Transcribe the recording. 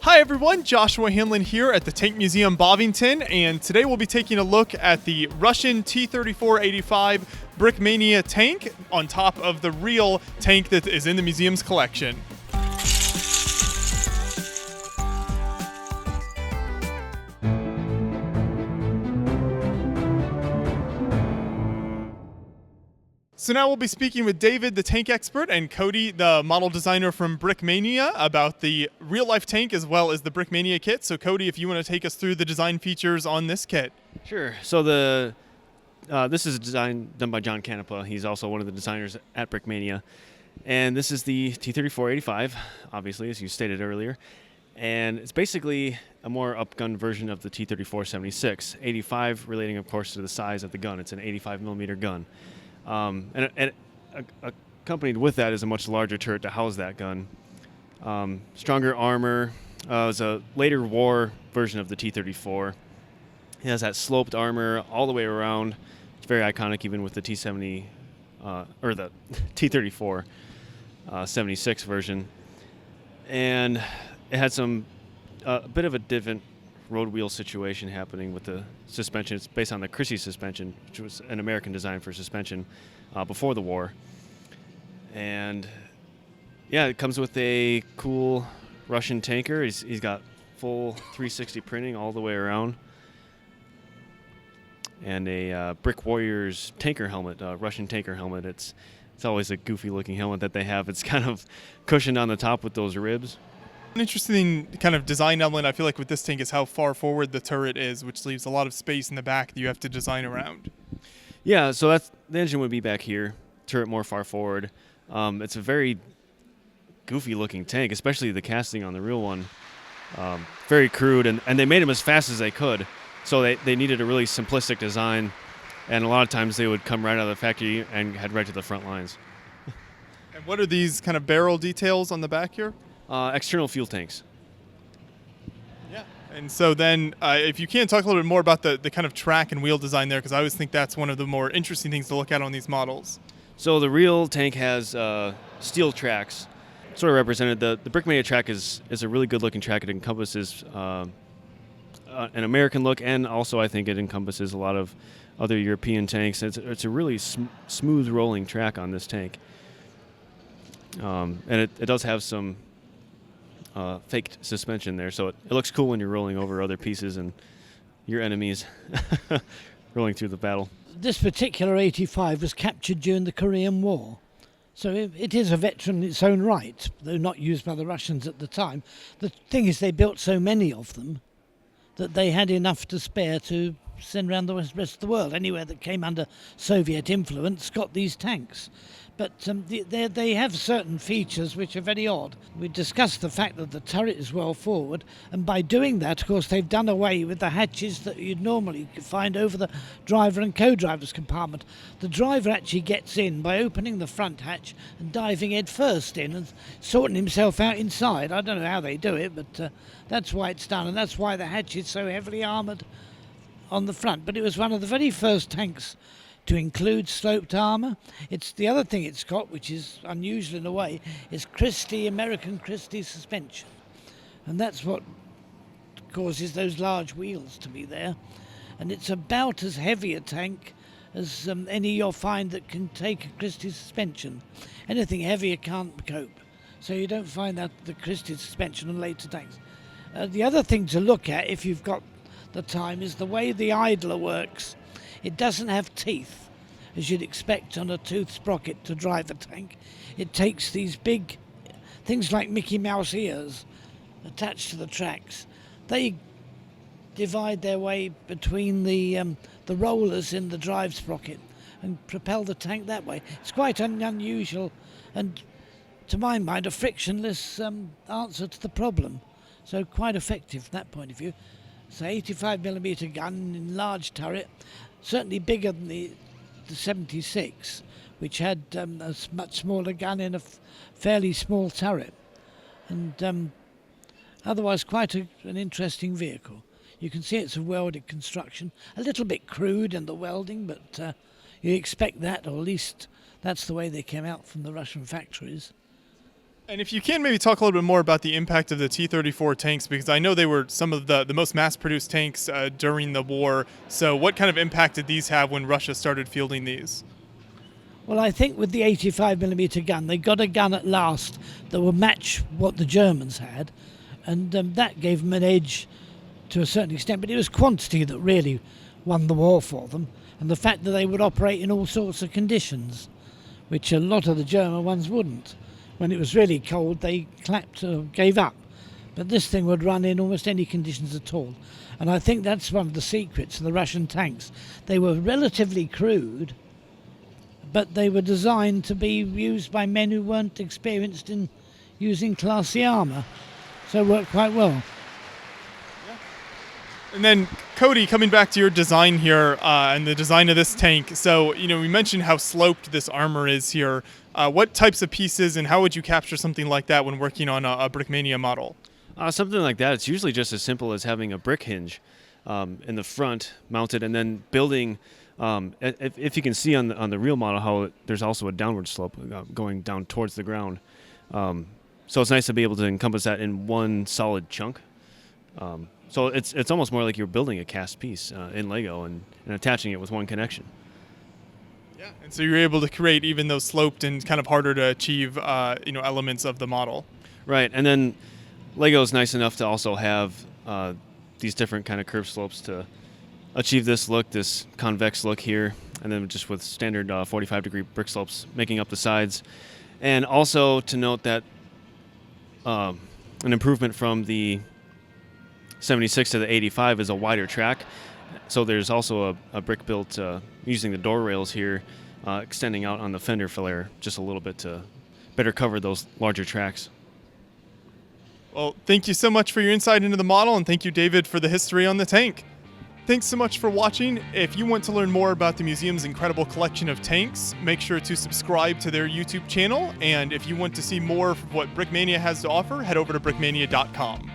Hi everyone, Joshua Hanlon here at the Tank Museum Bovington, and today we'll be taking a look at the Russian T-34-85 Brickmania tank on top of the real tank that is in the museum's collection. So now we'll be speaking with David, the tank expert, and Cody, the model designer from Brickmania, about the real-life tank as well as the Brickmania kit. So Cody, if you want to take us through the design features on this kit. Sure. So this is a design done by John Canepa. He's also one of the designers at Brickmania. And this is the T-34-85, obviously, as you stated earlier. And it's basically a more upgunned version of the T-34-76. 85 relating, of course, to the size of the gun. It's an 85mm gun. And accompanied with that is a much larger turret to house that gun. Stronger armor. It was a later war version of the T-34. It has that sloped armor all the way around. It's very iconic, even with the T-70 or the T-34 76 version. And it had a bit of a different road wheel situation happening with the suspension. It's based on the Christie suspension, which was an American design for suspension before the war. And yeah, it comes with a cool Russian tanker. He's got full 360 printing all the way around, and a Brick Warriors tanker helmet, Russian tanker helmet. It's always a goofy looking helmet that they have. It's kind of cushioned on the top with those ribs. An interesting kind of design element I feel like with this tank is how far forward the turret is, which leaves a lot of space in the back that you have to design around. Yeah, so the engine would be back here, turret more far forward. It's a very goofy looking tank, especially the casting on the real one. Very crude, and they made them as fast as they could. So they needed a really simplistic design, and a lot of times they would come right out of the factory and head right to the front lines. And what are these kind of barrel details on the back here? External fuel tanks. Yeah. And so then if you can talk a little bit more about the kind of track and wheel design there, because I always think that's one of the more interesting things to look at on these models. So the real tank has steel tracks, sort of represented. The Brickmania track is a really good looking track. It encompasses an American look, and also I think it encompasses a lot of other European tanks. It's a really smooth rolling track on this tank. And it does have some faked suspension there, so it looks cool when you're rolling over other pieces and your enemies rolling through the battle. This particular 85 was captured during the Korean War, so it is a veteran in its own right, though not used by the Russians at the time. The thing is, they built so many of them that they had enough to spare to send around the rest of the world. Anywhere that came under Soviet influence got these tanks. But they have certain features which are very odd. We discussed the fact that the turret is well forward, and by doing that, of course, they've done away with the hatches that you'd normally find over the driver and co-driver's compartment. The driver actually gets in by opening the front hatch and diving head first in and sorting himself out inside. I don't know how they do it, but that's why it's done, and that's why the hatch is so heavily armoured on the front. But it was one of the very first tanks to include sloped armour. It's the other thing it's got, which is unusual in a way, is American Christie suspension. And that's what causes those large wheels to be there. And it's about as heavy a tank as any you'll find that can take a Christie suspension. Anything heavier can't cope. So you don't find that the Christie suspension on later tanks. The other thing to look at, if you've got the time, is the way the idler works. It doesn't have teeth, as you'd expect on a tooth sprocket to drive a tank. It takes these big things like Mickey Mouse ears attached to the tracks. They divide their way between the rollers in the drive sprocket and propel the tank that way. It's quite an unusual and, to my mind, a frictionless answer to the problem. So quite effective from that point of view. It's an 85mm gun in large turret, certainly bigger than the 76, which had a much smaller gun in a fairly small turret. And otherwise quite an interesting vehicle. You can see it's a welded construction, a little bit crude in the welding, but you expect that, or at least that's the way they came out from the Russian factories. And if you can maybe talk a little bit more about the impact of the T-34 tanks, because I know they were some of the most mass-produced tanks during the war. So what kind of impact did these have when Russia started fielding these? Well, I think with the 85mm gun, they got a gun at last that would match what the Germans had, and that gave them an edge to a certain extent. But it was quantity that really won the war for them, and the fact that they would operate in all sorts of conditions, which a lot of the German ones wouldn't. When it was really cold, they clapped or gave up. But this thing would run in almost any conditions at all. And I think that's one of the secrets of the Russian tanks. They were relatively crude, but they were designed to be used by men who weren't experienced in using classy armour. So it worked quite well. And then, Cody, coming back to your design here and the design of this tank. So, we mentioned how sloped this armor is here. What types of pieces and how would you capture something like that when working on a Brickmania model? Something like that, it's usually just as simple as having a brick hinge in the front mounted, and then building, if you can see on the real model how there's also a downward slope going down towards the ground. So it's nice to be able to encompass that in one solid chunk. So it's almost more like you're building a cast piece in Lego and attaching it with one connection. Yeah, and so you're able to create even those sloped and kind of harder to achieve, elements of the model. Right, and then Lego's nice enough to also have these different kind of curved slopes to achieve this look, this convex look here, and then just with standard 45-degree brick slopes making up the sides. And also to note that an improvement from the 76 to the 85 is a wider track. So there's also a brick built using the door rails here, extending out on the fender flare just a little bit to better cover those larger tracks. Well, thank you so much for your insight into the model, and thank you, David, for the history on the tank. Thanks so much for watching. If you want to learn more about the museum's incredible collection of tanks, make sure to subscribe to their YouTube channel. And if you want to see more of what Brickmania has to offer, head over to brickmania.com.